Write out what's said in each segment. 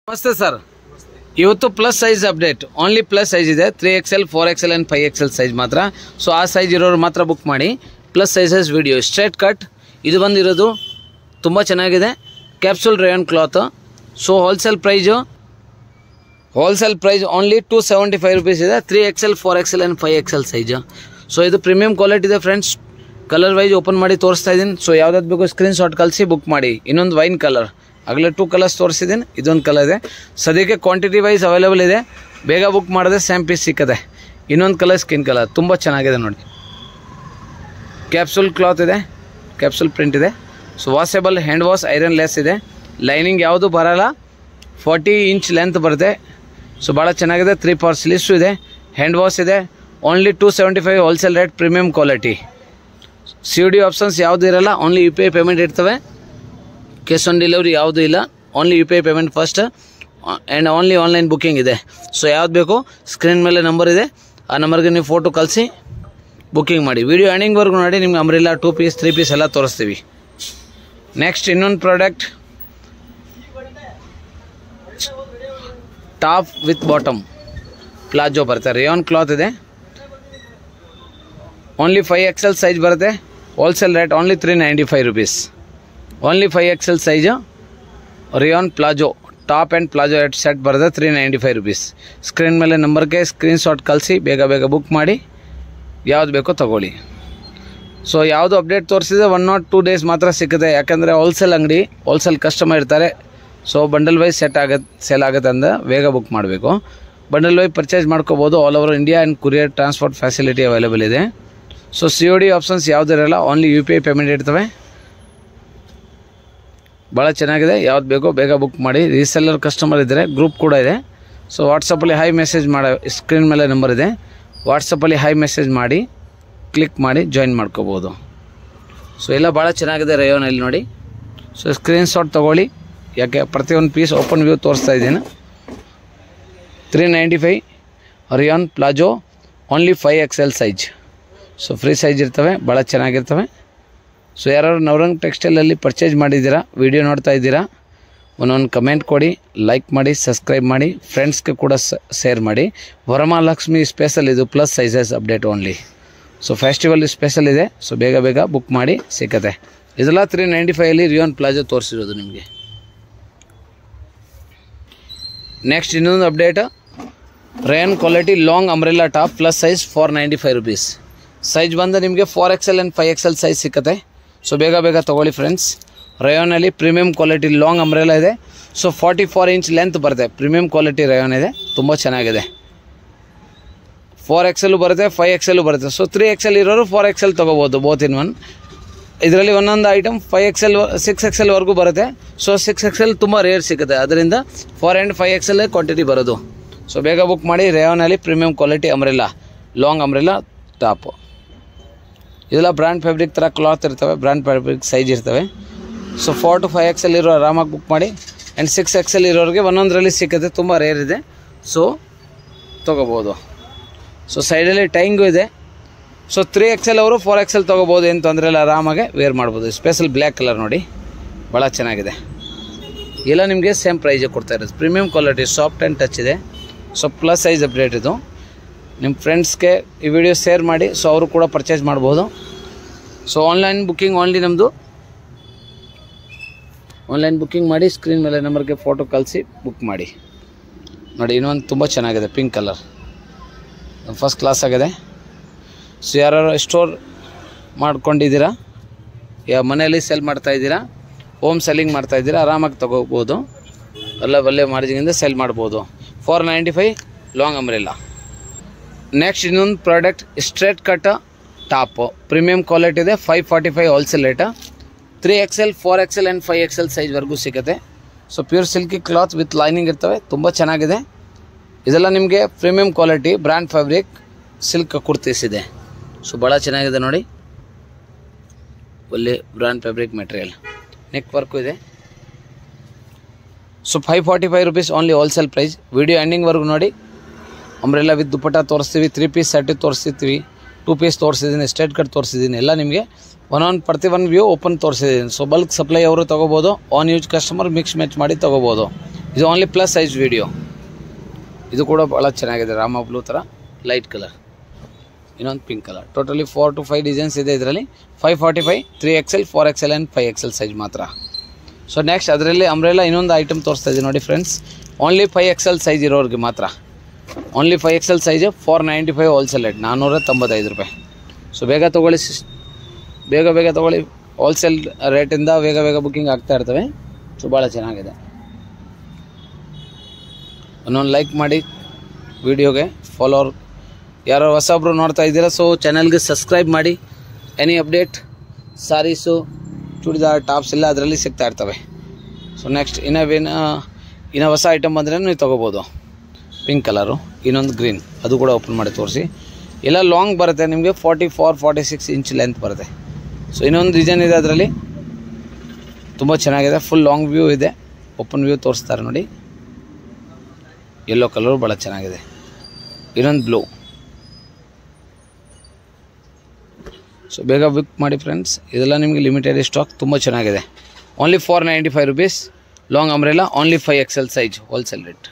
ನಮಸ್ತೆ ಸರ್, ಇವತ್ತು plus size update. Only plus size ಇದೆ. 3XL 4XL and 5XL size ಮಾತ್ರ. ಸೊ ಆ ಸೈಜ್ ಇರೋರು ಮಾತ್ರ ಬುಕ್ ಮಾಡಿ. Plus sizes video straight cut ಇದು ಬಂದಿರೋದು ತುಂಬ ಚೆನ್ನಾಗಿದೆ. Capsule rayon cloth. So wholesale price only 275 rupees ಇದೆ. 3XL 4XL and 5XL size. So ಇದು ಪ್ರೀಮಿಯಂ ಕ್ವಾಲಿಟಿ ಇದೆ ಫ್ರೆಂಡ್ಸ್. ಕಲರ್ ವೈಸ್ ಓಪನ್ ಮಾಡಿ ತೋರಿಸ್ತಾ ಇದ್ದೀನಿ. ಸೊ ಯಾವ್ದಾದ್ರು ಬೇಕು ಸ್ಕ್ರೀನ್ಶಾಟ್ ಕಳಿಸಿ ಬುಕ್ ಮಾಡಿ. ಇನ್ನೊಂದು ವೈನ್ ಕಲರ್, ಆಗಲೇ 2 ಕಲರ್ಸ್ ತೋರಿಸಿದ್ದೀನಿ, ಇದೊಂದು ಕಲರ್ ಇದೆ. ಸದ್ಯಕ್ಕೆ ಕ್ವಾಂಟಿಟಿ ವೈಸ್ ಅವೈಲೇಬಲ್ ಇದೆ. ಬೇಗ ಬುಕ್ ಮಾಡಿದ್ರೆ ಸೇಮ್ ಪೀಸ್ ಸಿಕ್ಕದೆ. ಇನ್ನೊಂದು ಕಲರ್ ಸ್ಕಿನ್ ಕಲರ್ ತುಂಬ ಚೆನ್ನಾಗಿದೆ ನೋಡಿ. ಕ್ಯಾಪ್ಸೂಲ್ ಕ್ಲಾತ್ ಇದೆ, ಕ್ಯಾಪ್ಸೂಲ್ ಪ್ರಿಂಟ್ ಇದೆ. So washable, hand wash, iron less ಇದೆ. ಲೈನಿಂಗ್ ಯಾವುದು ಬರಲ್ಲ. 40 ಇಂಚ್ ಲೆಂತ್ ಬರುತ್ತೆ. ಸೊ ಭಾಳ ಚೆನ್ನಾಗಿದೆ. 3 ಪವರ್ ಸ್ಲೀವ್ಸು ಇದೆ, ಹ್ಯಾಂಡ್ ವಾಶ್ ಇದೆ. Only 275 wholesale rate, premium quality. COD options ಯಾವುದು ಇರಲ್ಲ, ಓನ್ಲಿ UPI ಪೇಮೆಂಟ್ ಇರ್ತವೆ. ಕ್ಯಾಶ್ ಆನ್ ಡೆಲಿವರಿ ಯಾವುದೂ ಇಲ್ಲ. Only UPI payment first and only online booking ಇದೆ. ಸೊ ಯಾವ್ದು ಬೇಕು ಸ್ಕ್ರೀನ್ ಮೇಲೆ ನಂಬರ್ ಇದೆ, ಆ ನಂಬರ್ಗೆ ನೀವು ಫೋಟೋ ಕಳಿಸಿ ಬುಕ್ಕಿಂಗ್ ಮಾಡಿ. ವಿಡಿಯೋ ಎಂಡಿಂಗ್ವರೆಗೂ ನೋಡಿ. ನಿಮ್ಗೆ ಅಂಬ್ರೆಲಾ 2 ಪೀಸ್ 3 ಪೀಸ್ ಎಲ್ಲ ತೋರಿಸ್ತೀವಿ. ನೆಕ್ಸ್ಟ್ ಇನ್ನೊಂದು product, top with bottom palazzo ಬರುತ್ತೆ. ರೇಯಾನ್ ಕ್ಲಾತ್ ಇದೆ. ಓನ್ಲಿ 5XL ಸೈಜ್ ಬರುತ್ತೆ. Wholesale rate only 395 rupees. Only 5XL size rayon palazzo top and palazzo set ಬರುತ್ತೆ. 395 ರುಪೀಸ್. ಸ್ಕ್ರೀನ್ ಮೇಲೆ ನಂಬರ್ಗೆ ಸ್ಕ್ರೀನ್ಶಾಟ್ ಕಳಿಸಿ ಬೇಗ ಬುಕ್ ಮಾಡಿ. ಯಾವ್ದು ಬೇಕೋ ತಗೊಳ್ಳಿ. ಸೊ ಯಾವುದು ಅಪ್ಡೇಟ್ ತೋರಿಸಿದೆ 1 or 2 ಡೇಸ್ ಮಾತ್ರ ಸಿಗುತ್ತೆ. ಯಾಕಂದರೆ ಹೋಲ್ಸೇಲ್ ಅಂಗಡಿ, ಹೋಲ್ಸೇಲ್ ಕಸ್ಟಮರ್ ಇರ್ತಾರೆ. ಸೊ ಬಂಡಲ್ ವೈಸ್ ಸೇಲ್ ಆಗುತ್ತೆ ಅಂದರೆ ಬೇಗ ಬುಕ್ ಮಾಡಬೇಕು. ಬಂಡಲ್ ವೈಸ್ ಪರ್ಚೇಸ್ ಮಾಡ್ಕೋಬೋದು. All over India and courier transport facility available ಇದೆ. ಸೊ COD ಆಪ್ಷನ್ಸ್ ಯಾವುದಿರಲ್ಲ, ಓನ್ಲಿ UPI ಪೇಮೆಂಟ್ ಇರ್ತವೆ. ಭಾಳ ಚೆನ್ನಾಗಿದೆ. ಯಾವ್ದು ಬೇಕೋ ಬೇಗ ಬುಕ್ ಮಾಡಿ. ರೀಸೆಲ್ಲರ್ ಕಸ್ಟಮರ್ ಇದ್ದರೆ ಗ್ರೂಪ್ ಕೂಡ ಇದೆ. ಸೊ ವಾಟ್ಸಪ್ಪಲ್ಲಿ ಹೈ ಮೆಸೇಜ್ ಮಾಡಿ, ಸ್ಕ್ರೀನ್ ಮೇಲೆ ನಂಬರ್ ಇದೆ, ವಾಟ್ಸಪ್ಪಲ್ಲಿ ಹೈ ಮೆಸೇಜ್ ಮಾಡಿ ಕ್ಲಿಕ್ ಮಾಡಿ ಜಾಯಿನ್ ಮಾಡ್ಕೋಬೋದು. ಸೊ ಎಲ್ಲ ಭಾಳ ಚೆನ್ನಾಗಿದೆ ರೇಯಾನಲ್ಲಿ ನೋಡಿ. ಸೊ ಸ್ಕ್ರೀನ್ಶಾಟ್ ತೊಗೊಳ್ಳಿ. ಯಾಕೆ ಪ್ರತಿಯೊಂದು ಪೀಸ್ ಓಪನ್ ವ್ಯೂ ತೋರಿಸ್ತಾ ಇದ್ದೀನಿ. 395 rayon palazzo, only 5XL size. So free size ಇರ್ತವೆ, ಭಾಳ ಚೆನ್ನಾಗಿರ್ತವೆ. ಸೊ ಯಾರು ನವರಂಗ್ ಟೆಕ್ಸ್ಟೈಲಲ್ಲಿ ಪರ್ಚೇಸ್ ಮಾಡಿದ್ದೀರಾ, ವಿಡಿಯೋ ನೋಡ್ತಾ ಇದ್ದೀರಾ, ಒಂದೊಂದು ಕಮೆಂಟ್ ಕೊಡಿ, ಲೈಕ್ ಮಾಡಿ, ಸಬ್ಸ್ಕ್ರೈಬ್ ಮಾಡಿ, ಫ್ರೆಂಡ್ಸ್ಗೆ ಕೂಡ ಶೇರ್ ಮಾಡಿ. ವರಮಹಾಲಕ್ಷ್ಮಿ ಸ್ಪೆಷಲ್ ಇದು plus sizes update only. So festival special ಇದೆ. ಸೊ ಬೇಗ ಬುಕ್ ಮಾಡಿ ಸಿಕ್ಕತ್ತೆ. ಇದೆಲ್ಲ 395 ರೇಯಾನ್ ಪ್ಲಾಜೋ ತೋರಿಸಿರೋದು ನಿಮಗೆ. ನೆಕ್ಸ್ಟ್ ಇನ್ನೊಂದು update, rayon quality long umbrella top plus size 495 rupees. Size ಬಂದು ನಿಮಗೆ 4XL ಆ್ಯಂಡ್ 5XL ಸೈಜ್ ಸಿಕ್ಕತ್ತೆ. ಸೊ ಬೇಗ ತೊಗೊಳ್ಳಿ ಫ್ರೆಂಡ್ಸ್. ರೇಯಾನಲ್ಲಿ ಪ್ರೀಮಿಯಂ ಕ್ವಾಲಿಟಿ ಲಾಂಗ್ ಅಂಬ್ರೆಲಾ ಇದೆ. ಸೊ 44 ಇಂಚ್ ಲೆಂತ್ ಬರುತ್ತೆ. ಪ್ರೀಮಿಯಂ ಕ್ವಾಲಿಟಿ ರೇಯಾನ್ ಇದೆ, ತುಂಬ ಚೆನ್ನಾಗಿದೆ. 4XL ಬರುತ್ತೆ, 5XL ಬರುತ್ತೆ. ಸೊ 3XL ಇರೋರು 4XL ತೊಗೋಬೋದು, ಬೋತ್ ಇನ್ ಒನ್. ಇದರಲ್ಲಿ ಒಂದೊಂದು ಐಟಮ್ 5XL 6XL ಬರುತ್ತೆ. ಸೊ 6XL ತುಂಬ ರೇರ್ ಸಿಗುತ್ತೆ. ಅದರಿಂದ 4 ಆ್ಯಂಡ್ 5XL ಕ್ವಾಂಟಿಟಿ ಬರೋದು. ಸೊ ಬೇಗ ಬುಕ್ ಮಾಡಿ. ರೇಯಾನಲ್ಲಿ premium quality umbrella, long umbrella top. ಇದೆಲ್ಲ ಬ್ರ್ಯಾಂಡ್ ಫ್ಯಾಬ್ರಿಕ್ ಥರ ಕ್ಲಾತ್ ಇರ್ತವೆ, ಬ್ರ್ಯಾಂಡ್ ಫ್ಯಾಬ್ರಿಕ್ ಸೈಜ್ ಇರ್ತವೆ. ಸೊ 4 to 5XL ಇರೋ ಆರಾಮಾಗಿ ಬುಕ್ ಮಾಡಿ. ಆ್ಯಂಡ್ 6XL ಇರೋರಿಗೆ ಒಂದೊಂದರಲ್ಲಿ ಸಿಕ್ಕತ್ತೆ, ತುಂಬ ರೇರ್ ಇದೆ. ಸೊ ತೊಗೋಬೋದು. ಸೊ ಸೈಡಲ್ಲಿ ಟೈಂಗು ಇದೆ. ಸೊ 3XL ಅವರು 4XL ತೊಗೋಬೋದು, ಏನು ತೊಂದರೆ ಇಲ್ಲ, ಆರಾಮಾಗೆ ವೇರ್ ಮಾಡ್ಬೋದು. ಸ್ಪೆಷಲ್ ಬ್ಲ್ಯಾಕ್ ಕಲರ್ ನೋಡಿ, ಭಾಳ ಚೆನ್ನಾಗಿದೆ. ಎಲ್ಲ ನಿಮಗೆ ಸೇಮ್ ಪ್ರೈಸಿಗೆ ಕೊಡ್ತಾ ಇರೋದು. Premium quality, soft and touch ಇದೆ. ಸೊ ಪ್ಲಸ್ ಸೈಜ್ ಅಪ್ಡೇಟ್ ಇದು. ನಿಮ್ಮ ಫ್ರೆಂಡ್ಸ್ಗೆ ಈ ವಿಡಿಯೋ ಶೇರ್ ಮಾಡಿ. ಸೊ ಅವರು ಕೂಡ ಪರ್ಚೇಸ್ ಮಾಡ್ಬೋದು. ಸೊ ಆನ್ಲೈನ್ ಬುಕ್ಕಿಂಗ್ ಓನ್ಲಿ ನಮ್ಮದು. ಆನ್ಲೈನ್ ಬುಕ್ಕಿಂಗ್ ಮಾಡಿ, ಸ್ಕ್ರೀನ್ ಮೇಲೆ ನಂಬರ್ಗೆ ಫೋಟೋ ಕಳಿಸಿ ಬುಕ್ ಮಾಡಿ. ನೋಡಿ ಇನ್ನೊಂದು ತುಂಬ ಚೆನ್ನಾಗಿದೆ, ಪಿಂಕ್ ಕಲರ್, ಫಸ್ಟ್ ಕ್ಲಾಸ್ ಆಗಿದೆ. ಸೊ ಯಾರು ಸ್ಟೋರ್ ಮಾಡ್ಕೊಂಡಿದ್ದೀರಾ, ಮನೆಯಲ್ಲಿ ಸೆಲ್ ಮಾಡ್ತಾಯಿದ್ದೀರಾ, ಹೋಮ್ ಸೆಲ್ಲಿಂಗ್ ಮಾಡ್ತಾಯಿದ್ದೀರಾ, ಆರಾಮಾಗಿ ತೊಗೋಬೋದು. ಒಳ್ಳೆ ಮಾರ್ಜಿನಿಂದ ಸೆಲ್ ಮಾಡ್ಬೋದು. 495 ಲಾಂಗ್ ಅಂಬ್ರೆಲಾ. ನೆಕ್ಸ್ಟ್ ಇನ್ನೊಂದು product, straight cut top, premium quality ಇದೆ. 545 wholesale rate. 3XL 4XL and 5XL ಸೈಜ್ವರೆಗೂ ಸಿಗುತ್ತೆ. So pure silky cloth with lining ಇರ್ತವೆ, ತುಂಬ ಚೆನ್ನಾಗಿದೆ. ಇದೆಲ್ಲ ನಿಮಗೆ premium quality brand fabric silk kurtis ಇದೆ. ಸೊ ಭಾಳ ಚೆನ್ನಾಗಿದೆ ನೋಡಿ, ಒಳ್ಳೆ brand fabric material. Neck work ಇದೆ. So 545 rupees only wholesale price. Video ಎಂಡಿಂಗ್ವರೆಗೂ ನೋಡಿ. ಅಂಬ್ರೆಲಾ ವಿತ್ ದುಪಟ್ಟ ತೋರಿಸ್ತೀವಿ, 3 ಪೀಸ್ ಸೆಟ್ ತೋರಿಸ್ತೀವಿ, 2 ಪೀಸ್ ತೋರಿಸಿದ್ದೀನಿ, ಸ್ಟ್ರೇಟ್ ಕಟ್ ತೋರಿಸಿದ್ದೀನಿ. ಎಲ್ಲ ನಿಮಗೆ ಪ್ರತಿ ಒಂದು ವ್ಯೂ ಓಪನ್ ತೋರಿಸಿದ್ದೀನಿ. ಸೊ ಬಲ್ಕ್ ಸಪ್ಲೈ ಅವರು ತೊಗೋಬೋದು. On use customer mix match ಮಾಡಿ ತೊಗೋಬೋದು. ಇದು ಓನ್ಲಿ ಪ್ಲಸ್ ಸೈಜ್ ವಿಡಿಯೋ. ಇದು ಕೂಡ ಭಾಳ ಚೆನ್ನಾಗಿದೆ, ರಾಮ ಬ್ಲೂ ಥರ ಲೈಟ್ ಕಲರ್, ಇನ್ನೊಂದು pink colour. Totally 4 to 5 designs ಇದೆ ಇದರಲ್ಲಿ. 545, 3XL, 4XL and 5XL size ಮಾತ್ರ. ಸೊ ನೆಕ್ಸ್ಟ್ ಅದರಲ್ಲಿ ಅಂಬ್ರೆಲಾ ಇನ್ನೊಂದು ಐಟಮ್ ತೋರಿಸ್ತಾ ಇದ್ದೀನಿ ನೋಡಿ ಫ್ರೆಂಡ್ಸ್. ಓನ್ಲಿ 5XL ಸೈಜ್ ಇರೋರಿಗೆ ಮಾತ್ರ. Only 5XL size 495 wholesale rate, 495 ರೂಪಾಯಿ. ಸೊ ಬೇಗ ತೊಗೊಳ್ಳಿ, ಬೇಗ ತೊಗೊಳ್ಳಿ. ಹೋಲ್ಸೇಲ್ ರೇಟಿಂದ ಬೇಗ ಬುಕ್ಕಿಂಗ್ ಆಗ್ತಾ ಇರ್ತವೆ. ಸೊ ಭಾಳ ಚೆನ್ನಾಗಿದೆ. ಒಂದೊಂದು ಲೈಕ್ ಮಾಡಿ ವಿಡಿಯೋಗೆ, ಫಾಲೋವರ್ ಯಾರೋ ಹೊಸಬ್ರು ನೋಡ್ತಾ ಇದ್ದೀರಾ, ಸೊ ಚಾನಲ್ಗೆ ಸಬ್ಸ್ಕ್ರೈಬ್ ಮಾಡಿ. ಎನಿ ಅಪ್ಡೇಟ್ ಸಾರೀಸು, ಚೂಡಿದಾರ್, ಟಾಪ್ಸ್ ಎಲ್ಲ ಅದರಲ್ಲಿ ಸಿಗ್ತಾ ಇರ್ತವೆ. ಸೊ ನೆಕ್ಸ್ಟ್ ಇನ್ನೂ ಹೊಸ ಐಟಮ್ ಬಂದರೆ ನೀವು ತೊಗೋಬೋದು. ಪಿಂಕ್ ಕಲರು, ಇನ್ನೊಂದು ಗ್ರೀನ್, ಅದು ಕೂಡ ಓಪನ್ ಮಾಡಿ ತೋರಿಸಿ. ಎಲ್ಲ ಲಾಂಗ್ ಬರುತ್ತೆ ನಿಮಗೆ, 44-46 ಇಂಚ್ ಲೆಂತ್ ಬರುತ್ತೆ. ಸೊ ಇನ್ನೊಂದು ಡಿಸೈನ್ ಇದೆ ಅದರಲ್ಲಿ, ತುಂಬ ಚೆನ್ನಾಗಿದೆ. ಫುಲ್ ಲಾಂಗ್ ವ್ಯೂ ಇದೆ, ಓಪನ್ ವ್ಯೂ ತೋರಿಸ್ತಾರೆ ನೋಡಿ. ಯೆಲ್ಲೋ ಕಲರು ಭಾಳ ಚೆನ್ನಾಗಿದೆ. ಇನ್ನೊಂದು ಬ್ಲೂ. ಸೊ ಬೇಗ ಬುಕ್ ಮಾಡಿ ಫ್ರೆಂಡ್ಸ್, ಇದೆಲ್ಲ ನಿಮಗೆ ಲಿಮಿಟೆಡ್ ಸ್ಟಾಕ್, ತುಂಬ ಚೆನ್ನಾಗಿದೆ. Only 495 rupees. Long umbrella, only 5XL size wholesale rate.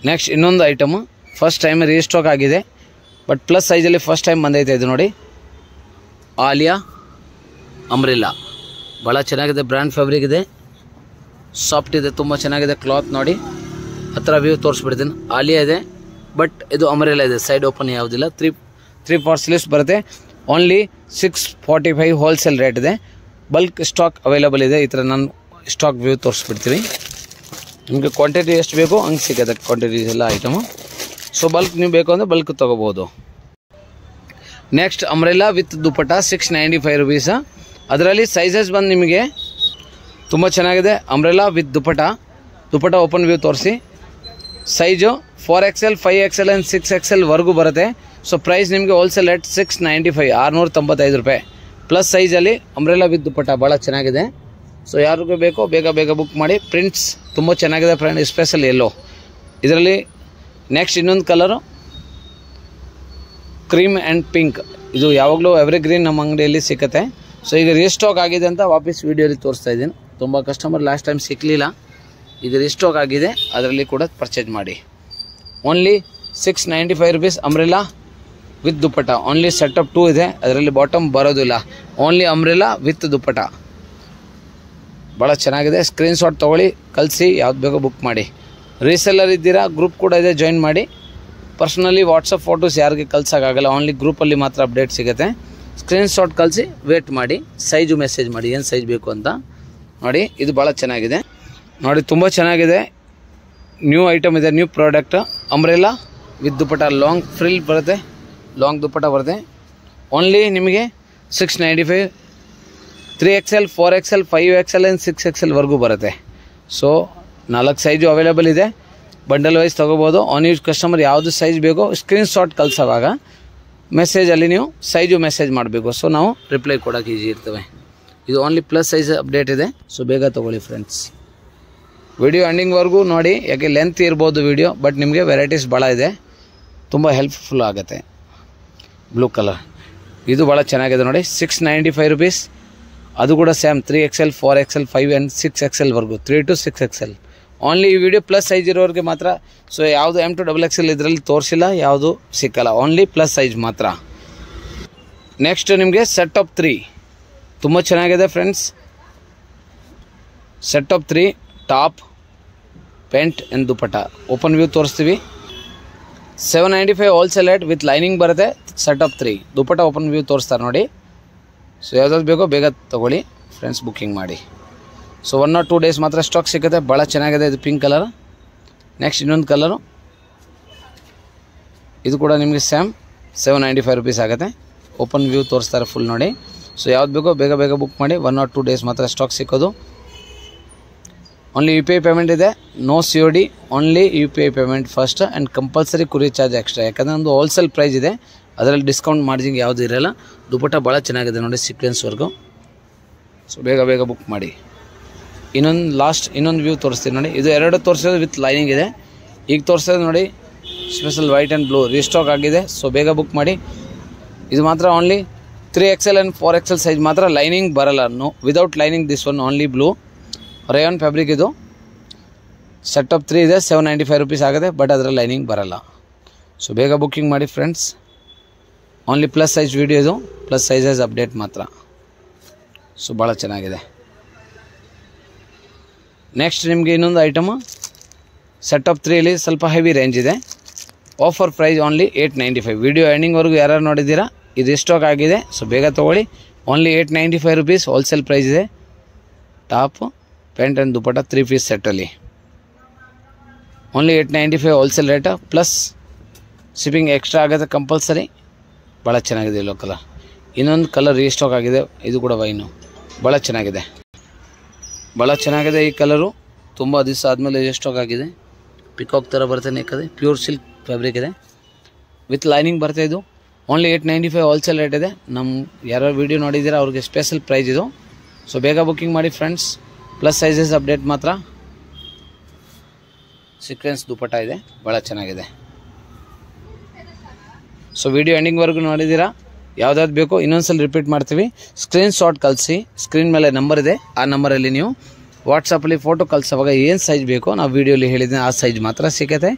Next ಇನ್ನೊಂದು ಐಟಮು ಫಸ್ಟ್ ಟೈಮ್ ರೀಸ್ಟಾಕ್ ಆಗಿದೆ, ಬಟ್ ಪ್ಲಸ್ ಸೈಜಲ್ಲಿ ಫಸ್ಟ್ ಟೈಮ್ ಬಂದೈತೆ ಇದು ನೋಡಿ. ಆಲಿಯಾ ಅಂಬ್ರೆಲಾ ಭಾಳ ಚೆನ್ನಾಗಿದೆ, ಬ್ರ್ಯಾಂಡ್ ಫ್ಯಾಬ್ರಿಕ್ ಇದೆ, ಸಾಫ್ಟ್ ಇದೆ, ತುಂಬ ಚೆನ್ನಾಗಿದೆ. ಕ್ಲಾತ್ ನೋಡಿ, ಹತ್ತಿರ ವ್ಯೂ ತೋರಿಸ್ಬಿಡ್ತೀನಿ. ಆಲಿಯಾ ಇದೆ, ಬಟ್ ಇದು ಅಂಬ್ರೆಲಾ ಇದೆ, ಸೈಡ್ ಓಪನ್ ಯಾವುದಿಲ್ಲ. 3 ಪಾರ್ಟ್ ಸ್ಲೀವ್ಸ್ ಬರುತ್ತೆ. ಓನ್ಲಿ 645 ಹೋಲ್ಸೇಲ್ ರೇಟ್ ಇದೆ. ಬಲ್ಕ್ ಸ್ಟಾಕ್ ಅವೈಲೇಬಲ್ ಇದೆ. ಈ ಥರ ನಾನು ಸ್ಟಾಕ್ ವ್ಯೂ ತೋರಿಸ್ಬಿಡ್ತೀನಿ. ನಿಮಗೆ ಕ್ವಾಂಟಿಟಿ ಎಷ್ಟು ಬೇಕೋ ಹಂಗೆ ಸಿಗುತ್ತೆ ಕ್ವಾಂಟಿಟಿ ಎಲ್ಲ ಐಟಮು. ಸೊ ಬಲ್ಕ್ ನೀವು ಬೇಕು ಅಂದರೆ ಬಲ್ಕ್ ತೊಗೋಬೋದು. Next umbrella with dupatta 695 rupees. ಅದರಲ್ಲಿ ಸೈಜಸ್ ಬಂದು ನಿಮಗೆ ತುಂಬ ಚೆನ್ನಾಗಿದೆ. Umbrella with dupatta open view ತೋರಿಸಿ. Size 4XL, 5XL and 6XL ವರೆಗೂ ಬರುತ್ತೆ. ಸೊ ಪ್ರೈಸ್ ನಿಮಗೆ ಹೋಲ್ಸೇಲ್ ರೇಟ್ 695, 695 ರೂಪಾಯಿ. ಪ್ಲಸ್ ಸೈಜಲ್ಲಿ ಅಂಬ್ರೆಲಾ ವಿತ್ ದುಪಟ್ಟ ಭಾಳ ಚೆನ್ನಾಗಿದೆ. ಸೊ ಯಾರಿಗೂ ಬೇಕೋ ಬೇಗ ಬುಕ್ ಮಾಡಿ. ಪ್ರಿಂಟ್ಸ್ ತುಂಬ ಚೆನ್ನಾಗಿದೆ ಫ್ರೆಂಡ್, ಎಸ್ಪೆಷಲ್ ಎಲ್ಲೋ. ಇದರಲ್ಲಿ ನೆಕ್ಸ್ಟ್ ಇನ್ನೊಂದು ಕಲರು ಕ್ರೀಮ್ ಆ್ಯಂಡ್ ಪಿಂಕ್. ಇದು ಯಾವಾಗಲೂ ಎವ್ರಿ ಗ್ರೀನ್ ನಮ್ಮ ಅಂಗಡಿಯಲ್ಲಿ ಸಿಗುತ್ತೆ. ಸೊ ಈಗ ರೀಸ್ಟಾಕ್ ಆಗಿದೆ ಅಂತ ವಾಪಸ್ ವೀಡಿಯೋಲಿ ತೋರಿಸ್ತಾ ಇದ್ದೀನಿ. ತುಂಬ ಕಸ್ಟಮರ್ ಲಾಸ್ಟ್ ಟೈಮ್ ಸಿಕ್ಕಲಿಲ್ಲ, ಈಗ ರೀಸ್ಟಾಕ್ ಆಗಿದೆ, ಅದರಲ್ಲಿ ಕೂಡ ಪರ್ಚೇಸ್ ಮಾಡಿ. Only 695 rupees umbrella with dupatta. Only setup 2 ಇದೆ, ಅದರಲ್ಲಿ ಬಾಟಮ್ ಬರೋದಿಲ್ಲ. ಓನ್ಲಿ ಅಂಬ್ರೆಲಾ ವಿತ್ ದುಪಟ್ಟ ಭಾಳ ಚೆನ್ನಾಗಿದೆ. ಸ್ಕ್ರೀನ್ಶಾಟ್ ತೊಗೊಳ್ಳಿ, ಕಳಿಸಿ, ಯಾವ್ದು ಬೇಕೋ ಬುಕ್ ಮಾಡಿ. ರೀಸೆಲ್ಲರ್ ಇದ್ದೀರಾ, ಗ್ರೂಪ್ ಕೂಡ ಇದೆ, ಜಾಯಿನ್ ಮಾಡಿ. ಪರ್ಸ್ನಲಿ ವಾಟ್ಸಪ್ ಫೋಟೋಸ್ ಯಾರಿಗೆ ಕಳ್ಸೋಕ್ಕಾಗಲ್ಲ, ಓನ್ಲಿ ಗ್ರೂಪಲ್ಲಿ ಮಾತ್ರ ಅಪ್ಡೇಟ್ ಸಿಗುತ್ತೆ. ಸ್ಕ್ರೀನ್ಶಾಟ್ ಕಳಿಸಿ, ವೇಟ್ ಮಾಡಿ, ಸೈಜು ಮೆಸೇಜ್ ಮಾಡಿ, ಏನು ಸೈಜ್ ಬೇಕು ಅಂತ ನೋಡಿ. ಇದು ಭಾಳ ಚೆನ್ನಾಗಿದೆ ನೋಡಿ, ತುಂಬ ಚೆನ್ನಾಗಿದೆ. ನ್ಯೂ ಐಟಮ್ ಇದೆ, new product. Umbrella with dupatta, long frill ಬರುತ್ತೆ, ಲಾಂಗ್ ದುಪಟ್ಟ ಬರುತ್ತೆ. ಓನ್ಲಿ ನಿಮಗೆ 695, 3XL, 4XL, 5XL and 6XL ವರೆಗೂ ಬರುತ್ತೆ. ಸೊ 4 ಸೈಜು ಅವೈಲೇಬಲ್ ಇದೆ, ಬಂಡಲ್ ವೈಸ್ ತೊಗೋಬೋದು. ಆನ್ ಯೂಸ್ ಕಸ್ಟಮರ್ ಯಾವುದು ಸೈಜ್ ಬೇಕೋ ಸ್ಕ್ರೀನ್ಶಾಟ್ ಕಳ್ಸೋವಾಗ ಮೆಸೇಜಲ್ಲಿ ನೀವು ಸೈಜು ಮೆಸೇಜ್ ಮಾಡಬೇಕು. ಸೊ ನಾವು ರಿಪ್ಲೈ ಕೊಡೋಕೆ ಈಸಿ ಇರ್ತವೆ. ಇದು ಓನ್ಲಿ ಪ್ಲಸ್ ಸೈಜ್ ಅಪ್ಡೇಟ್ ಇದೆ. ಸೊ ಬೇಗ ತೊಗೊಳ್ಳಿ ಫ್ರೆಂಡ್ಸ್. ವಿಡಿಯೋ ಎಂಡಿಂಗ್ವರೆಗೂ ನೋಡಿ, ಯಾಕೆ ಲೆಂತ್ ಇರ್ಬೋದು ವಿಡಿಯೋ, ಬಟ್ ನಿಮಗೆ ವೆರೈಟೀಸ್ ಭಾಳ ಇದೆ, ತುಂಬ ಹೆಲ್ಪ್ಫುಲ್ ಆಗುತ್ತೆ. ಬ್ಲೂ ಕಲರ್ ಇದು ಭಾಳ ಚೆನ್ನಾಗಿದೆ ನೋಡಿ, 695 ರೂಪೀಸ್. ಅದು ಕೂಡ same 3XL, 4XL, 5 and 6XL ವರೆಗೂ, 3 to 6XL. ಓನ್ಲಿ ಈ ವಿಡಿಯೋ ಪ್ಲಸ್ ಸೈಜ್ ಇರೋರಿಗೆ ಮಾತ್ರ. ಸೊ ಯಾವುದು M to XXL ಇದರಲ್ಲಿ ತೋರಿಸಿಲ್ಲ, ಯಾವುದು ಸಿಕ್ಕಲ್ಲ, ಓನ್ಲಿ ಪ್ಲಸ್ ಸೈಜ್ ಮಾತ್ರ. ನೆಕ್ಸ್ಟ್ ನಿಮಗೆ ಸೆಟಪ್ 3 ತುಂಬ ಚೆನ್ನಾಗಿದೆ friends. Setup 3 top, pant and dupatta open view ತೋರಿಸ್ತೀವಿ. 795 ಹೋಲ್ಸೇಲ್ ರೇಟ್ ವಿತ್ ಲೈನಿಂಗ್ ಬರುತ್ತೆ. ಸೆಟಪ್ 3 ದುಪಟ್ಟ ಓಪನ್ ವ್ಯೂ ತೋರಿಸ್ತಾರೆ ನೋಡಿ. ಸೊ ಯಾವ್ದಾದ್ರು ಬೇಕೋ ಬೇಗ ತೊಗೊಳ್ಳಿ ಫ್ರೆಂಡ್ಸ್, ಬುಕ್ಕಿಂಗ್ ಮಾಡಿ. ಸೊ 1 or 2 ಡೇಸ್ ಮಾತ್ರ ಸ್ಟಾಕ್ ಸಿಗುತ್ತೆ. ಭಾಳ ಚೆನ್ನಾಗಿದೆ. ಇದು ಪಿಂಕ್ ಕಲರ್. ನೆಕ್ಸ್ಟ್ ಇನ್ನೊಂದು ಕಲರು, ಇದು ಕೂಡ ನಿಮಗೆ ಸೇಮ್ 795 ರೂಪೀಸ್ ಆಗುತ್ತೆ. ಓಪನ್ ವ್ಯೂ ತೋರಿಸ್ತಾರೆ ಫುಲ್ ನೋಡಿ. ಸೊ ಯಾವ್ದು ಬೇಕೋ ಬೇಗ ಬುಕ್ ಮಾಡಿ. 1 or 2 ಡೇಸ್ ಮಾತ್ರ ಸ್ಟಾಕ್ ಸಿಕ್ಕೋದು. ಓನ್ಲಿ UPI ಪೇಮೆಂಟ್ ಇದೆ, no COD, only UPI payment first and compulsory courier charge extra. ಯಾಕಂದರೆ ಒಂದು ಹೋಲ್ಸೇಲ್ ಪ್ರೈಸ್ ಇದೆ, ಅದರಲ್ಲಿ ಡಿಸ್ಕೌಂಟ್ ಮಾರ್ಜಿಂಗ್ ಯಾವುದು ಇರೋಲ್ಲ. ದುಪಟ್ಟ ಭಾಳ ಚೆನ್ನಾಗಿದೆ ನೋಡಿ, ಸೀಕ್ವೆನ್ಸ್ವರೆಗೂ. ಸೊ ಬೇಗ ಬುಕ್ ಮಾಡಿ. ಇನ್ನೊಂದು ವ್ಯೂ ತೋರಿಸ್ತೀನಿ ನೋಡಿ. ಇದು 2 ತೋರಿಸೋದು ವಿತ್ ಲೈನಿಂಗ್ ಇದೆ. ಈಗ ತೋರಿಸೋದು ನೋಡಿ special white and blue restock ಆಗಿದೆ. ಸೊ ಬೇಗ ಬುಕ್ ಮಾಡಿ. ಇದು ಮಾತ್ರ only 3XL and 4XL size ಮಾತ್ರ, ಲೈನಿಂಗ್ ಬರಲ್ಲ. No without lining this one, only blue rayon fabric. ಇದು ಸೆಟಪ್ 3 ಇದೆ, 795 rupees ಆಗುತ್ತೆ. ಬಟ್ ಅದರಲ್ಲಿ ಲೈನಿಂಗ್ ಬರಲ್ಲ. ಸೊ ಬೇಗ ಬುಕ್ಕಿಂಗ್ ಮಾಡಿ friends. Only plus size video ಇದು, ಪ್ಲಸ್ ಸೈಜಸ್ ಅಪ್ಡೇಟ್ ಮಾತ್ರ. ಸೊ ಭಾಳ ಚೆನ್ನಾಗಿದೆ. ನೆಕ್ಸ್ಟ್ ನಿಮಗೆ ಇನ್ನೊಂದು ಐಟಮು ಸೆಟಪ್ 3 ಸ್ವಲ್ಪ ಹೆವಿ ರೇಂಜ್ ಇದೆ. Offer price only 895. ವಿಡಿಯೋ ಎಂಡಿಂಗ್ವರೆಗೂ ಯಾರು ನೋಡಿದ್ದೀರಾ, ಇದು ಸ್ಟಾಕ್ ಆಗಿದೆ. ಸೊ ಬೇಗ ತೊಗೊಳ್ಳಿ. ಓನ್ಲಿ 895 rupees ಹೋಲ್ಸೇಲ್ ಪ್ರೈಸ್ ಇದೆ. Top pant and dupatta 3 piece ಸೆಟ್ಟಲ್ಲಿ only 895 wholesale rate, plus shipping extra ಆಗುತ್ತೆ ಕಂಪಲ್ಸರಿ. ಭಾಳ ಚೆನ್ನಾಗಿದೆ ಎಲ್ಲೋ ಕಲರ್. ಇನ್ನೊಂದು ಕಲರ್ ರೀಸ್ಟಾಕ್ ಆಗಿದೆ, ಇದು ಕೂಡ ವೈನು. ಭಾಳ ಚೆನ್ನಾಗಿದೆ, ಭಾಳ ಚೆನ್ನಾಗಿದೆ ಈ ಕಲರು. ತುಂಬ ದಿವಸ ಆದಮೇಲೆ ರೀಸ್ಟಾಕ್ ಆಗಿದೆ. ಪಿಕಾಕ್ ಥರ ಬರುತ್ತೆ ನೆಕ್ಕದೆ, ಪ್ಯೂರ್ ಸಿಲ್ಕ್ ಫ್ಯಾಬ್ರಿಕ್ ಇದೆ, ವಿತ್ ಲೈನಿಂಗ್ ಬರುತ್ತೆ. ಇದು ಓನ್ಲಿ 895 ಹೋಲ್ಸೇಲ್ ರೇಟ್ ಇದೆ. ನಮ್ಮ ಯಾರು ವೀಡಿಯೋ ನೋಡಿದ್ದೀರಾ ಅವ್ರಿಗೆ ಸ್ಪೆಷಲ್ ಪ್ರೈಸ್ ಇದು. ಸೊ ಬೇಗ ಬುಕ್ಕಿಂಗ್ ಮಾಡಿ ಫ್ರೆಂಡ್ಸ್. ಪ್ಲಸ್ ಸೈಜಸ್ ಅಪ್ಡೇಟ್ ಮಾತ್ರ. ಸೀಕ್ವೆನ್ಸ್ ದುಪಟ್ಟ ಇದೆ, ಭಾಳ ಚೆನ್ನಾಗಿದೆ. ಸೊ ವಿಡಿಯೋ ಎಂಡಿಂಗ್ವರೆಗೂ ನೋಡಿದ್ದೀರಾ. ಯಾವುದಾದ್ರು ಬೇಕೋ ಇನ್ನೊಂದ್ಸಲ ರಿಪೀಟ್ ಮಾಡ್ತೀವಿ. ಸ್ಕ್ರೀನ್ ಶಾಟ್ ಕಳಿಸಿ, ಸ್ಕ್ರೀನ್ ಮೇಲೆ ನಂಬರ್ ಇದೆ. ಆ ನಂಬರಲ್ಲಿ ನೀವು ವಾಟ್ಸಪ್ಪಲ್ಲಿ ಫೋಟೋ ಕಳಿಸೋವಾಗ ಏನು ಸೈಜ್ ಬೇಕೋ ನಾವು ವೀಡಿಯೋಲಿ ಹೇಳಿದ್ದೀನಿ ಆ ಸೈಜ್ ಮಾತ್ರ ಸಿಗುತ್ತೆ.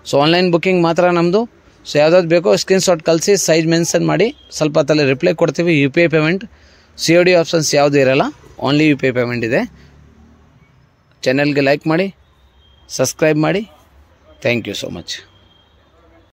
ಸೊ ಆನ್ಲೈನ್ ಬುಕ್ಕಿಂಗ್ ಮಾತ್ರ ನಮ್ಮದು. ಸೊ ಯಾವುದಾದ್ರು ಬೇಕೋ ಸ್ಕ್ರೀನ್ ಶಾಟ್ ಕಳಿಸಿ, ಸೈಜ್ ಮೆನ್ಷನ್ ಮಾಡಿ, ಸ್ವಲ್ಪ ಹೊತ್ತಲ್ಲಿ ರಿಪ್ಲೈ ಕೊಡ್ತೀವಿ. UPI ಪೇಮೆಂಟ್, COD ಆಪ್ಷನ್ಸ್ ಯಾವುದೂ ಇರೋಲ್ಲ, ಓನ್ಲಿ UPI ಪೇಮೆಂಟ್ ಇದೆ. ಚಾನೆಲ್ಗೆ ಲೈಕ್ ಮಾಡಿ, ಸಬ್ಸ್ಕ್ರೈಬ್ ಮಾಡಿ. Thank you so much.